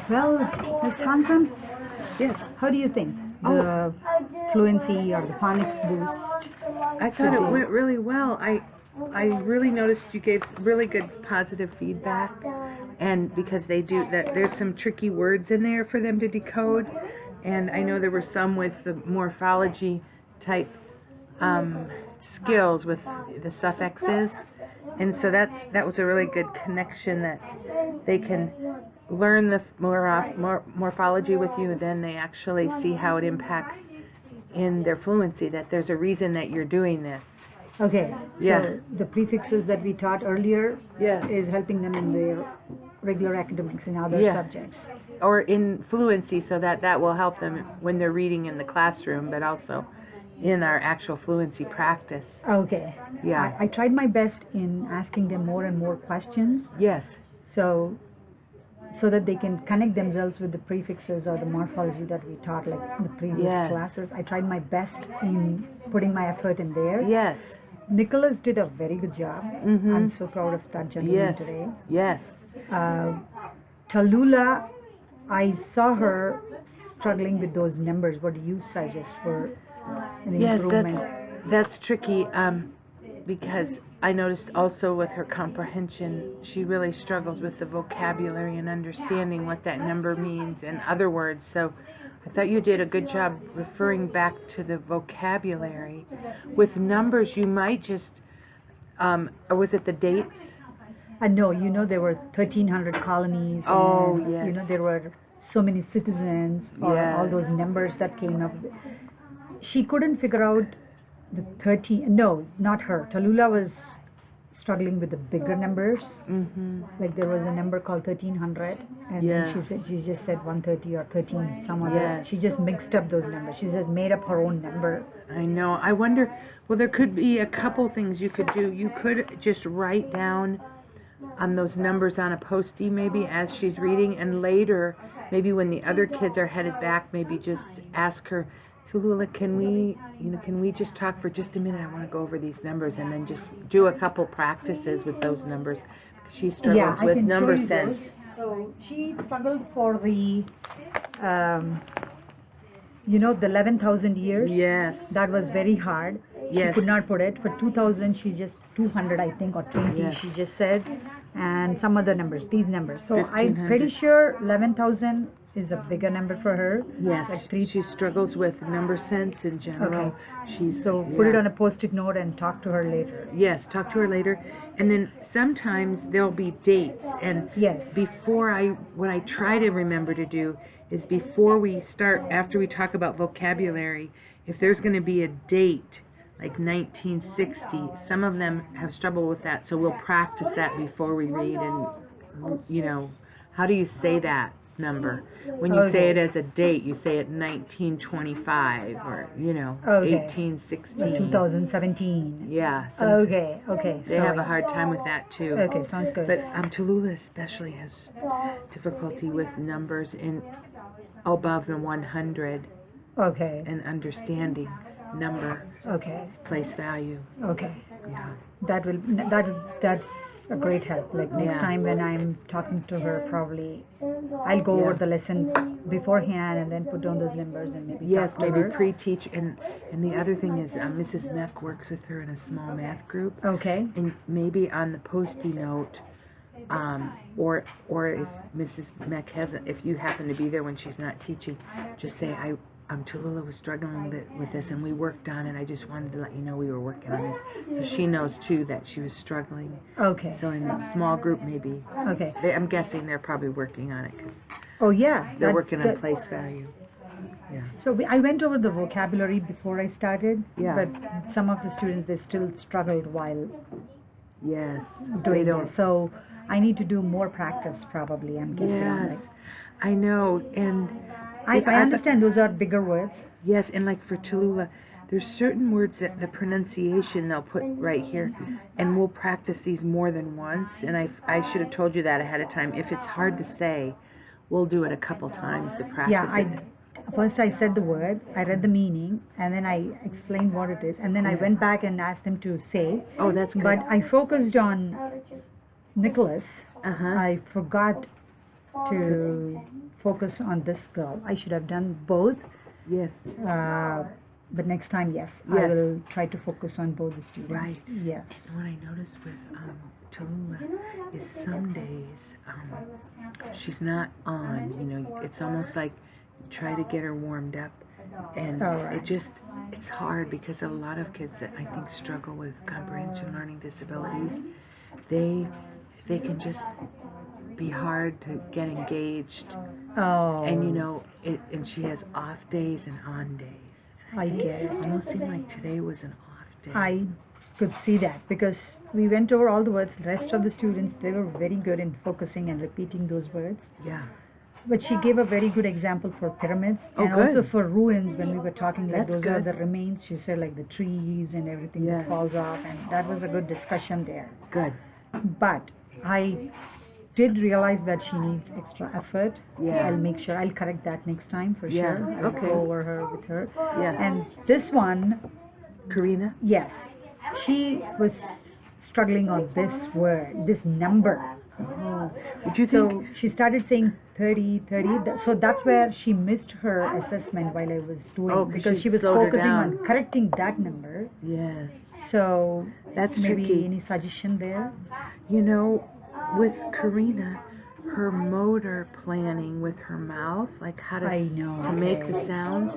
Well, Ms. Hanson, Yes, how do you think the fluency or the phonics boost? I thought it went really well. I really noticed you gave really good positive feedback, and because they do that, there's some tricky words in there for them to decode, and I know there were some with the morphology type skills with the suffixes, and so that was a really good connection that they can learn the morphology with you, and then they actually see how it impacts in their fluency, that there's a reason that you're doing this. Okay, Yeah. so the prefixes that we taught earlier Yes. is helping them in their regular academics and other Yeah. subjects. Or in fluency, so that will help them when they're reading in the classroom, but also in our actual fluency practice. Okay. Yeah. I tried my best in asking them more and more questions, Yes. so that they can connect themselves with the prefixes or the morphology that we taught like in the previous Yes. classes. I tried my best in putting my effort in there. Yes. Nicholas did a very good job. Mhm. I'm so proud of that gentleman Yes. today. Yes. Tallulah, I saw her struggling with those numbers. What do you suggest for an Yes, improvement? that's tricky, because I noticed also with her comprehension, she really struggles with the vocabulary and understanding what that number means and other words. So I thought you did a good job referring back to the vocabulary. With numbers, you might just, or was it the dates? No, there were 1,300 colonies. Oh, and, yes. There were so many citizens, or all Yes. those numbers that came up. She couldn't figure out the 13. No, not her. Tallulah was struggling with the bigger numbers. Mm-hmm. Like there was a number called 1,300, and Yeah. then she just said 130 or 13, some other. Yes. She just mixed up those numbers. She just made up her own number. I know. I wonder, well, there could be a couple things you could do. You could just write down those numbers on a Post-it maybe as she's reading, and later, maybe when the other kids are headed back, maybe just ask her, Tallulah, can we just talk for just a minute? I want to go over these numbers, and then just do a couple practices with those numbers. She struggles with number sense. So she struggled for the, the 11,000 years. Yes. That was very hard. Yes. She could not put it. For 2,000, she just 200, I think, or 20. Yes. She just said, and some other numbers. These numbers. So I'm 1,500. pretty sure 11,000 is a bigger number for her. Yes. Like three. She struggles with number sense in general. Okay. So put it on a Post-it note and talk to her later. Yes, talk to her later. And then sometimes there'll be dates. And Yes. what I try to remember to do is before we start, after we talk about vocabulary, if there's going to be a date, like 1960, some of them have struggled with that. So we'll practice that before we read. And, how do you say that number? When you say it as a date, you say it 1925 or, 1816. 2017. Yeah. Okay. They have a hard time with that too. Okay, sounds good. But Tallulah especially has difficulty with numbers in above the 100 Okay. and understanding number, Okay. place value. Okay. Yeah. That's a great help. Like next Yeah. time when I'm talking to her, probably I'll go over the lesson beforehand and then put down those numbers and maybe Yes, talk to maybe her. pre-teach. And the other thing is Mrs. Meck works with her in a small math group. Okay. And maybe on the Post-it note, or if Mrs. Meck hasn't, if you happen to be there when she's not teaching, just say, Tallulah was struggling with this, and we worked on it. I just wanted to let you know we were working on this. So she knows, too, that she was struggling. Okay. So in a small group, maybe. Okay. I'm guessing they're probably working on it, because Oh yeah. they're working on place value. Yeah. So I went over the vocabulary before I started. Yeah. But some of the students, they still struggled while Yes. doing They don't. it. So I need to do more practice probably, I'm guessing. Yes. I know. And I understand those are bigger words. yes, and like for Tallulah, there's certain words that the pronunciation they'll put right here, and we'll practice these more than once. And I should have told you that ahead of time. If it's hard to say, we'll do it a couple times to practice it. First I said the word, I read the meaning, and then I explained what it is, and then I went back and asked them to say. Oh, that's good. But I focused on Nicholas. Uh-huh. I forgot to focus on this girl. I should have done both. Yes. But next time, yes, I Yes. will try to focus on both the students. Right. Yes. And what I noticed with Tallulah is some days she's not on. You know, it's almost like you try to get her warmed up, and Alright. it's hard because a lot of kids that I think struggle with comprehension learning disabilities, they can just be hard to get engaged. Oh. And you know, and she has off days and on days. I get It it. almost seemed like today was an off day. I could see that because we went over all the words. The rest of the students, they were very good in focusing and repeating those words. Yeah. But she gave a very good example for pyramids and good. also for ruins when we were talking like That's those are good. the remains. She said like the trees and everything Yes. that falls off, and that was a good discussion there. Good. But I did realize that she needs extra effort. Yeah. I'll make sure I'll correct that next time for Yeah, sure. I'll okay. go over her with her. Yeah. And this one, Karina? yes, she was struggling on this word, this number. Oh. Would you think? So she started saying 30, 30. So that's where she missed her assessment while I was doing, Oh, 'cause because she she was slowed her focusing down. on correcting that number. Yes. So That's maybe tricky. any suggestion there? You know, with Karina, her motor planning with her mouth, like how to I know, to make okay. the sounds.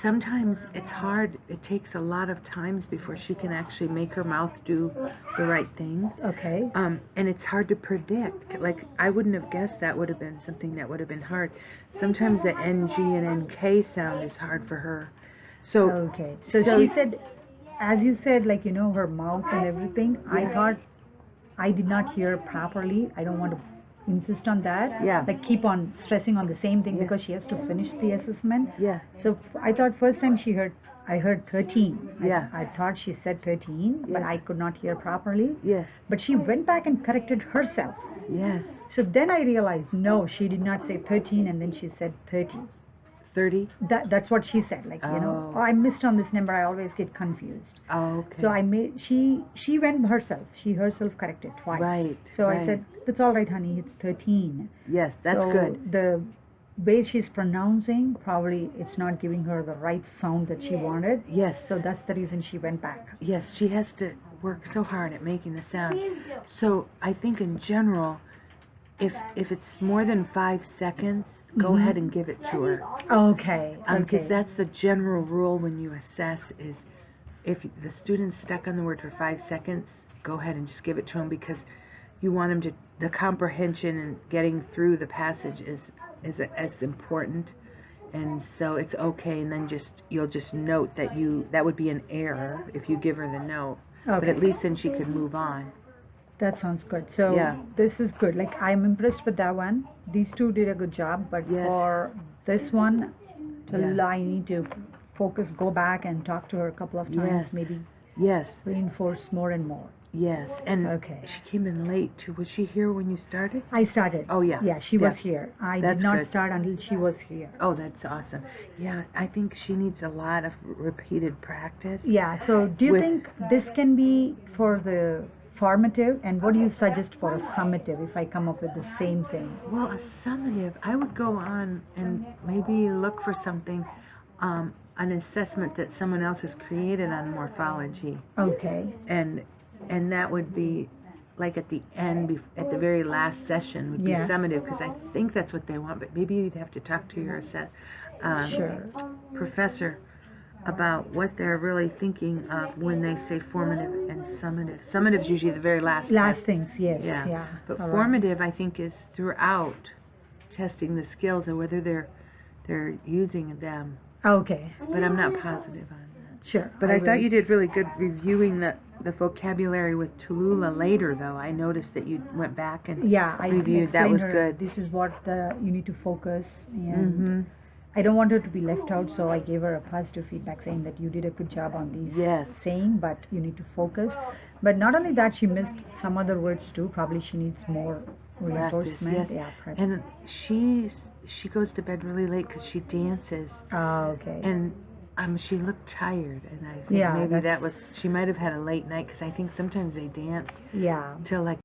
Sometimes it's hard. It takes a lot of times before she can actually make her mouth do the right thing. Okay. And it's hard to predict. Like, I wouldn't have guessed that would have been something that would have been hard. Sometimes the NG and NK sound is hard for her. So, Okay. So she said, as you said, like, you know, her mouth and everything, I thought I did not hear properly. I don't want to insist on that. Yeah. Like, keep on stressing on the same thing because she has to finish the assessment. yeah, So I thought first time I heard 13. Yeah. I thought she said 13, but Yes. I could not hear properly. yes, But she went back and corrected herself. yes. So then I realized, no, she did not say 13 and then she said 30. 30? That's what she said. Like, you know, Oh. I missed on this number. I always get confused. Oh, okay. So I made, she went herself. She herself corrected twice. Right, So I right. said, that's all right, honey. It's 13. Yes, that's So good. The way she's pronouncing, probably it's not giving her the right sound that she wanted. Yes. So that's the reason she went back. Yes, she has to work so hard at making the sounds. So I think in general, if it's more than 5 seconds, go ahead and give it to her. Okay. Because Okay. that's the general rule when you assess is if the student's stuck on the word for 5 seconds, go ahead and just give it to them because you want them to, the comprehension and getting through the passage is as important. And so it's okay, and then you'll just note that would be an error if you give her the note. But Okay. at least then she could move on. That sounds good. So Yeah. this is good. Like, I'm impressed with that one. These two did a good job, but Yes. for this one, Yeah. I need to focus, go back and talk to her a couple of times, Yes. maybe Yes, reinforce more and more. yes. And Okay. she came in late too. Was she here when you started? I started. Oh, yeah. Yeah, she was Yeah. here. I That's did not good. start until she was here. Oh, that's awesome. Yeah, I think she needs a lot of repeated practice. Yeah, so do you With- think this can be for the formative, and what do you suggest for a summative if I come up with the same thing? Well, a summative, I would go on and maybe look for something, an assessment that someone else has created on morphology. Okay. And that would be like at the end, at the very last session would be Yeah. summative, because I think that's what they want, but maybe you'd have to talk to your Sure. professor about what they're really thinking of when they say formative and summative. Summative's usually the very last Last test. things, yes. Yeah. Yeah. But All right. formative, I think, is throughout testing the skills and whether they're using them. Okay. But I'm not positive on that. Sure. But I will. thought you did really good reviewing the vocabulary with Tallulah later, though. I noticed that you went back and Yeah, I reviewed. That explained was her, good. This is what you need to focus, and Mm-hmm. I don't want her to be left out, so I gave her a positive feedback saying that you did a good job on these Yes. saying, but you need to focus. But not only that, she missed some other words too. Probably she needs more reinforcement. Yes. Yeah, practice. And she goes to bed really late because she dances, Okay. and she looked tired, and I think Yeah, maybe that that's- was, she might have had a late night, because I think sometimes they dance Yeah. till like